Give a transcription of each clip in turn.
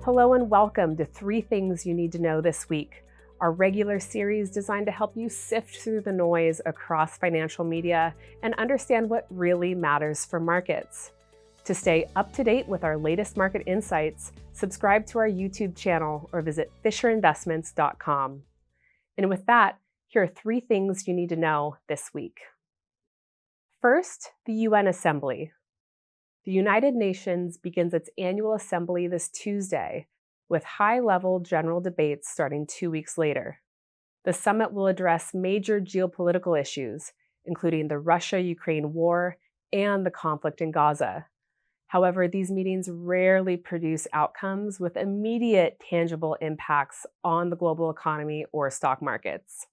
Hello and welcome to 3 Things You Need to Know This Week, our regular series designed to help you sift through the noise across financial media and understand what really matters for markets. To stay up to date with our latest market insights, subscribe to our YouTube channel or visit fisherinvestments.com. And with that, here are 3 things you need to know this week. First, the UN Assembly. The United Nations begins its annual assembly this Tuesday, with high-level general debates starting 2 weeks later. The summit will address major geopolitical issues, including the Russia-Ukraine war and the conflict in Gaza. However, these meetings rarely produce outcomes with immediate tangible impacts on the global economy or stock markets.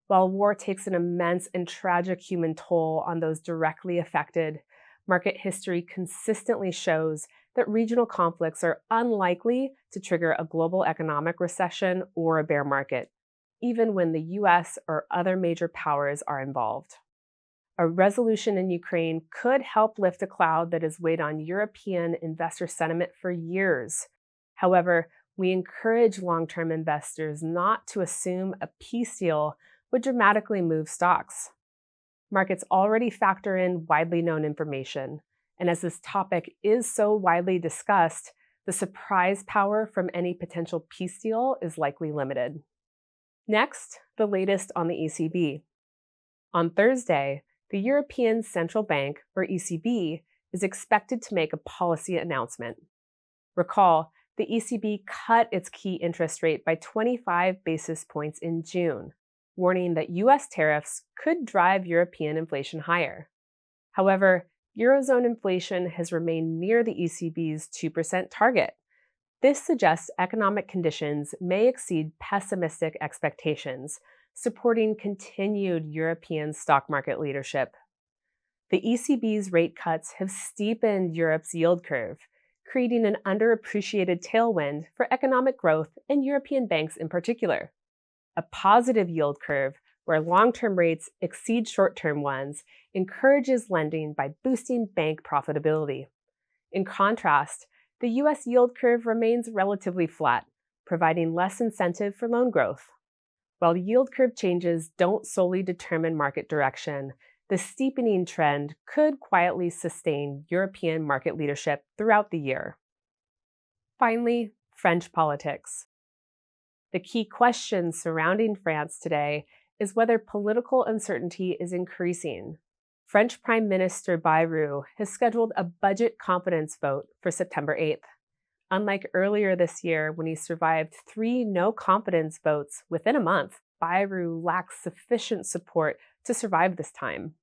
While war takes an immense and tragic human toll on those directly affected, market history consistently shows that regional conflicts are unlikely to trigger a global economic recession or a bear market, even when the US or other major powers are involved. A resolution in Ukraine could help lift a cloud that has weighed on European investor sentiment for years. However, we encourage long-term investors not to assume a peace deal would dramatically move stocks. Markets already factor in widely known information, and as this topic is so widely discussed, the surprise power from any potential peace deal is likely limited. Next, the latest on the ECB. On Thursday, the European Central Bank, or ECB, is expected to make a policy announcement. Recall, the ECB cut its key interest rate by 25 basis points in June, warning that US tariffs could drive European inflation higher. However, Eurozone inflation has remained near the ECB's 2% target. This suggests economic conditions may exceed pessimistic expectations, supporting continued European stock market leadership. The ECB's rate cuts have steepened Europe's yield curve, creating an underappreciated tailwind for economic growth and European banks in particular. A positive yield curve, where long-term rates exceed short-term ones, encourages lending by boosting bank profitability. In contrast, the US yield curve remains relatively flat, providing less incentive for loan growth. While yield curve changes don't solely determine market direction, the steepening trend could quietly sustain European market leadership throughout the year. Finally, French politics. The key question surrounding France today is whether political uncertainty is increasing. French Prime Minister Bayrou has scheduled a budget confidence vote for September 8th. Unlike earlier this year when he survived 3 no-confidence votes within a month, Bayrou lacks sufficient support to survive this time.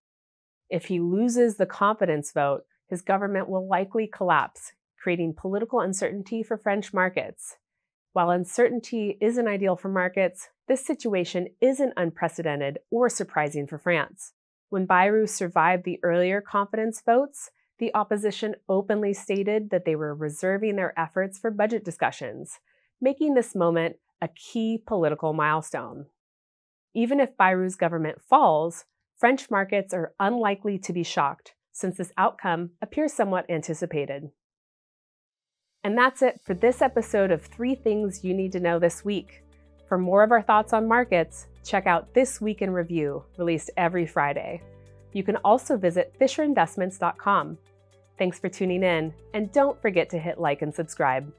If he loses the confidence vote, his government will likely collapse, creating political uncertainty for French markets. While uncertainty isn't ideal for markets, this situation isn't unprecedented or surprising for France. When Bayrou survived the earlier confidence votes, the opposition openly stated that they were reserving their efforts for budget discussions, making this moment a key political milestone. Even if Bayrou's government falls, French markets are unlikely to be shocked, since this outcome appears somewhat anticipated. And that's it for this episode of 3 Things You Need to Know This Week. For more of our thoughts on markets, check out This Week in Review, released every Friday. You can also visit fisherinvestments.com. Thanks for tuning in, and don't forget to hit like and subscribe.